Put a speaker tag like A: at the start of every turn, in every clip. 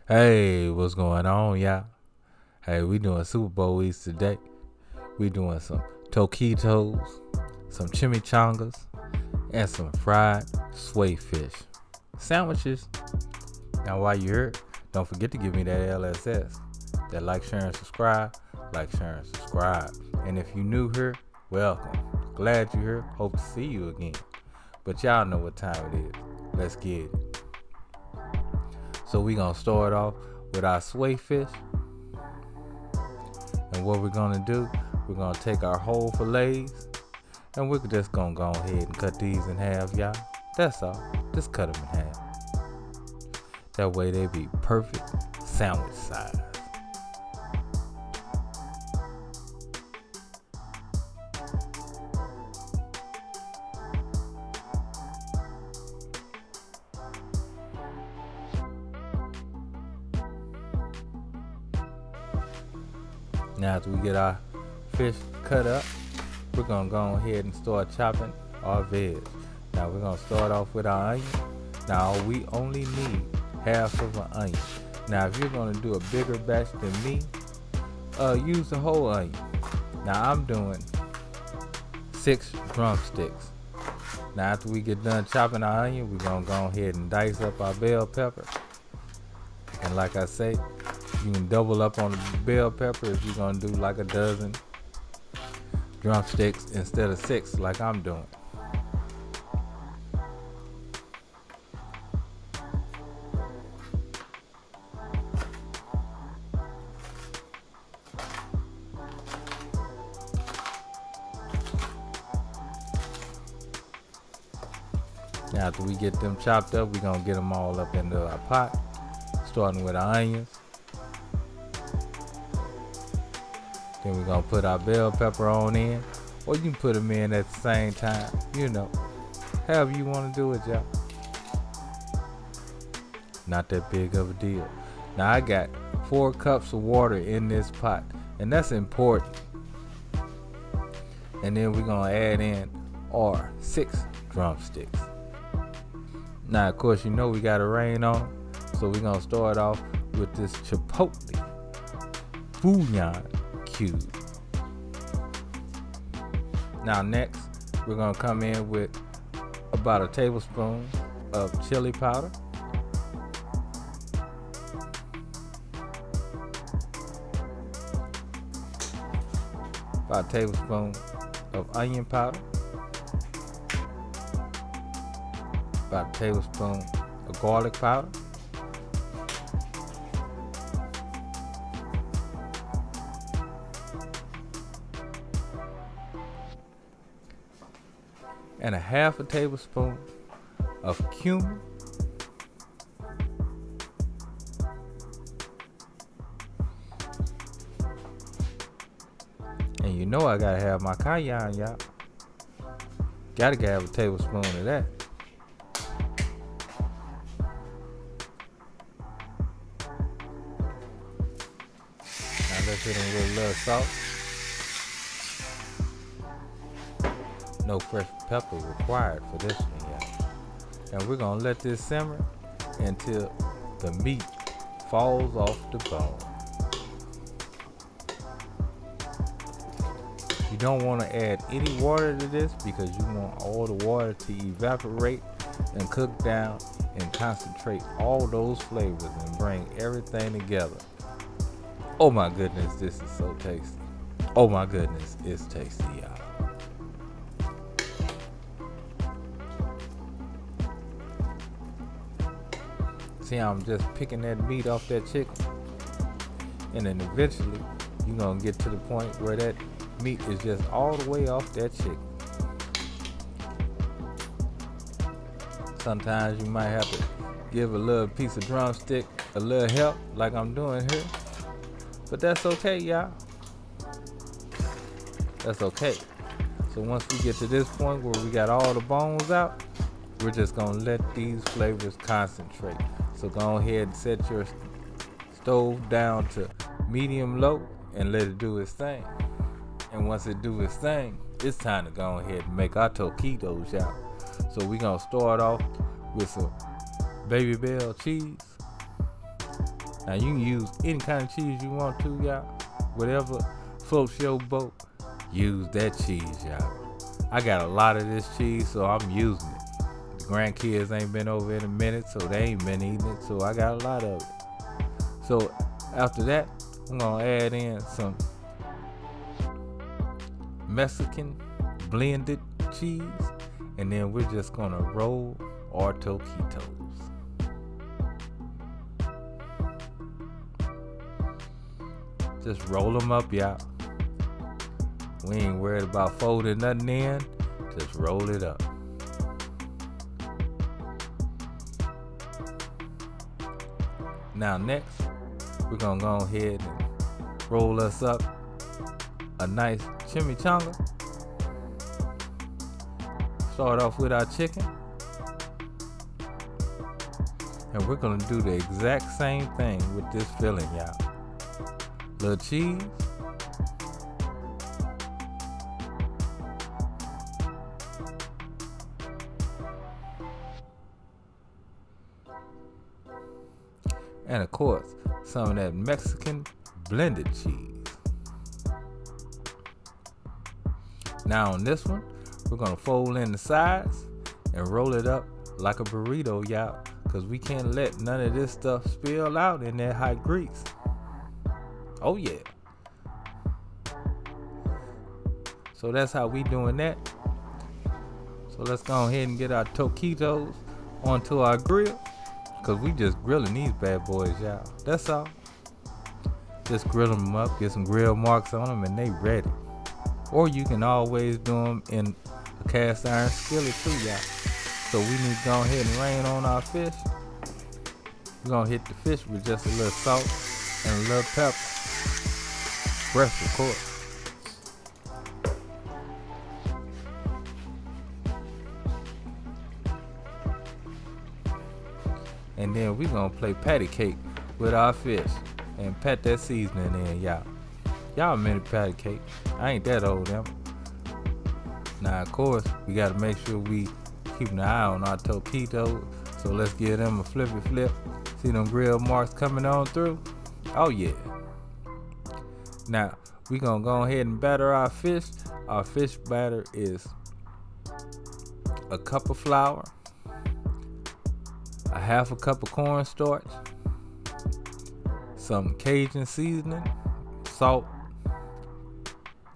A: Hey, what's going on, y'all? Hey, we doing Super Bowl Eats today. We doing some taquitos, some chimichangas, and some fried sway fish sandwiches. Now, while you're here, don't forget to give me that LSS. That like, share, and subscribe. Like, share, and subscribe. And if you're new here, welcome. Glad you're here. Hope to see you again. But y'all know what time it is. Let's get it. So we gonna start off with our sway fish. And what we're gonna do, we're gonna take our whole fillets and we're just gonna go ahead and cut these in half, y'all. That's all. Just cut them in half. That way they be perfect sandwich size. Now after we get our fish cut up, we're gonna go ahead and start chopping our veg. Now we're gonna start off with our onion. Now we only need half of an onion. Now if you're gonna do a bigger batch than me, use the whole onion. Now I'm doing 6 drumsticks. Now after we get done chopping our onion, we're gonna go ahead and dice up our bell pepper. And like I say, you can double up on the bell pepper if you're gonna do like a dozen drumsticks instead of 6 like I'm doing. Now after we get them chopped up, we're gonna get them all up into our pot, starting with our onions. Then we're gonna put our bell pepper on in, or you can put them in at the same time, you know, however you want to do it, y'all. Not that big of a deal. Now I got 4 cups of water in this pot, and that's important. And then we're gonna add in our 6 drumsticks. Now of course you know we got a rain on them, so we're gonna start off with this chipotle bouillon cube. Now next we're gonna come in with about a tablespoon of chili powder, about a tablespoon of onion powder, about a tablespoon of garlic powder, and a half a tablespoon of cumin, and you know I gotta have my cayenne, y'all. Gotta have a tablespoon of that. Now let's hit them with a little salt. No fresh pepper required for this one, y'all. And we're gonna let this simmer until the meat falls off the bone. You don't want to add any water to this because you want all the water to evaporate and cook down and concentrate all those flavors and bring everything together. Oh my goodness, this is so tasty. Oh my goodness, it's tasty, y'all. See how I'm just picking that meat off that chicken, and then eventually you're gonna get to the point where that meat is just all the way off that chicken. Sometimes you might have to give a little piece of drumstick a little help like I'm doing here, but that's okay, y'all. That's okay. So once we get to this point where we got all the bones out, we're just gonna let these flavors concentrate. So go ahead and set your stove down to medium low and let it do its thing. And once it do its thing, it's time to go ahead and make our taquitos, y'all. So we're gonna start off with some baby bell cheese, Now you can use any kind of cheese you want to, y'all. Whatever floats your boat, use that cheese, y'all. I got a lot of this cheese, so I'm using it. The grandkids ain't been over in a minute, so they ain't been eating it, so I got a lot of it. So after that, I'm gonna add in some Mexican blended cheese, and then we're just gonna roll our taquitos. Just roll them up, y'all. We ain't worried about folding nothing in. Just roll it up. Now next, we're gonna go ahead and roll us up a nice chimichanga. Start off with our chicken. And we're gonna do the exact same thing with this filling, y'all. Little cheese. And of course, some of that Mexican blended cheese. Now on this one, we're gonna fold in the sides and roll it up like a burrito, y'all, because we can't let none of this stuff spill out in that hot grease. Oh yeah. So that's how we doing that. So let's go ahead and get our taquitos onto our grill, because we just grilling these bad boys, y'all. That's all. Just grill them up, get some grill marks on them, and they ready. Or you can always do them in a cast iron skillet too, y'all. So we need to go ahead and rain on our fish. We're gonna hit the fish with just a little salt and a little pepper. Fresh, of course. And then we're gonna play patty cake with our fish and pat that seasoning in, y'all. Y'all remember patty cake. I ain't that old, am I? Now, of course, we gotta make sure we keep an eye on our taquitos. So let's give them a flippy flip. See them grill marks coming on through? Oh yeah. Now, we gonna go ahead and batter our fish. Our fish batter is a cup of flour, a half a cup of cornstarch, some Cajun seasoning, salt,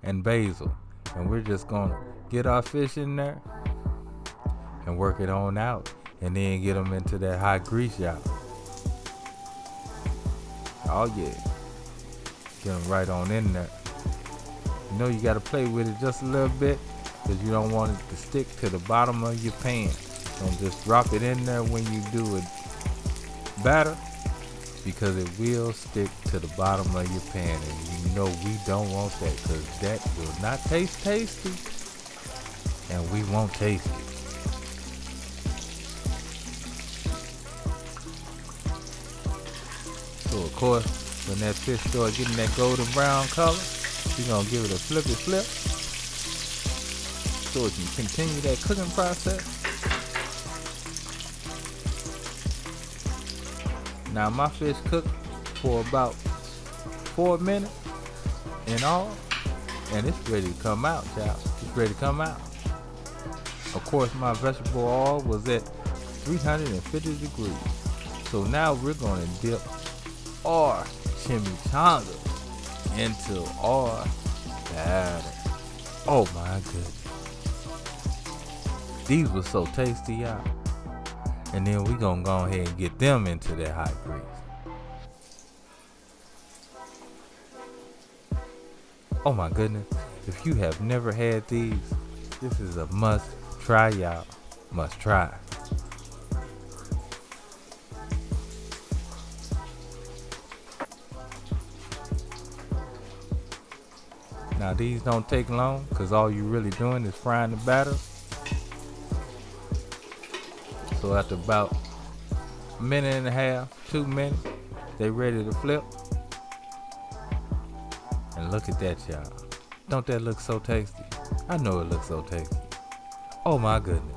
A: and basil. And we're just gonna get our fish in there and work it on out, and then get them into that hot grease, y'all. Oh yeah. Get them right on in there. You know you gotta play with it just a little bit, because you don't want it to stick to the bottom of your pan. Don't just drop it in there when you do it batter, because it will stick to the bottom of your pan, and you know we don't want that, because that will not taste tasty, and we won't taste it. So of course, when that fish starts getting that golden brown color, we're gonna give it a flippy flip so it can continue that cooking process. Now my fish cooked for about 4 minutes in all, and it's ready to come out, y'all. It's ready to come out. Of course, my vegetable oil was at 350 degrees. So now we're gonna dip our chimichanga into our batter. Oh my goodness. These were so tasty, y'all. And then we gonna go ahead and get them into that hot grease. Oh my goodness. If you have never had these, this is a must try, y'all. Must try. Now these don't take long, because all you're really doing is frying the batter. So after about a minute and a half, 2 minutes, they ready to flip. And look at that, y'all. Don't that look so tasty? I know it looks so tasty. Oh my goodness.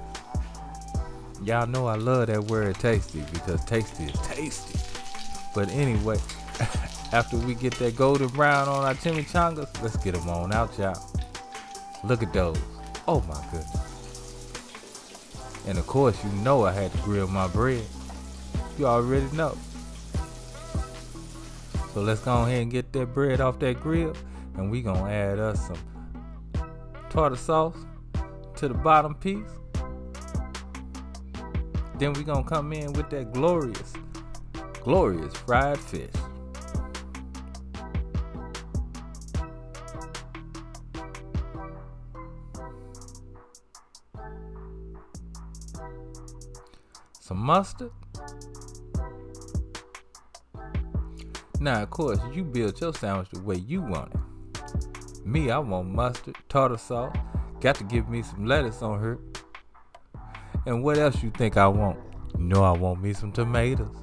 A: Y'all know I love that word tasty, because tasty is tasty. But anyway, after we get that golden brown on our chimichangas, let's get them on out, y'all. Look at those. Oh my goodness. And of course, you know I had to grill my bread. You already know. So let's go ahead and get that bread off that grill, and we gonna add us some tartar sauce to the bottom piece. Then we gonna come in with that glorious fried fish. Some mustard. Now, of course, you build your sandwich the way you want it. Me, I want mustard, tartar sauce. Got to give me some lettuce on her. And what else you think I want? You know I want me some tomatoes.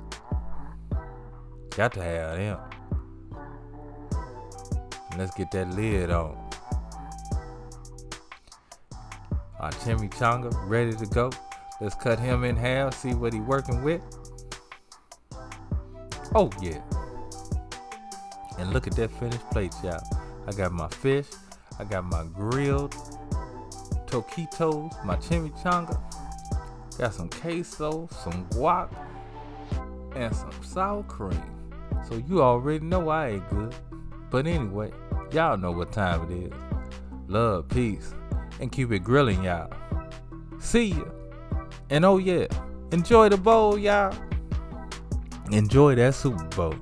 A: Got to have them. Let's get that lid on. Our chimichanga ready to go. Let's cut him in half, see what he working with. Oh yeah. And look at that finished plate, y'all. I got my fish, I got my grilled taquitos, my chimichanga, got some queso, some guac, and some sour cream. So you already know I ate good. But anyway, y'all know what time it is. Love, peace, and keep it grilling, y'all. See ya. And oh yeah, enjoy the bowl, y'all. Enjoy that Super Bowl.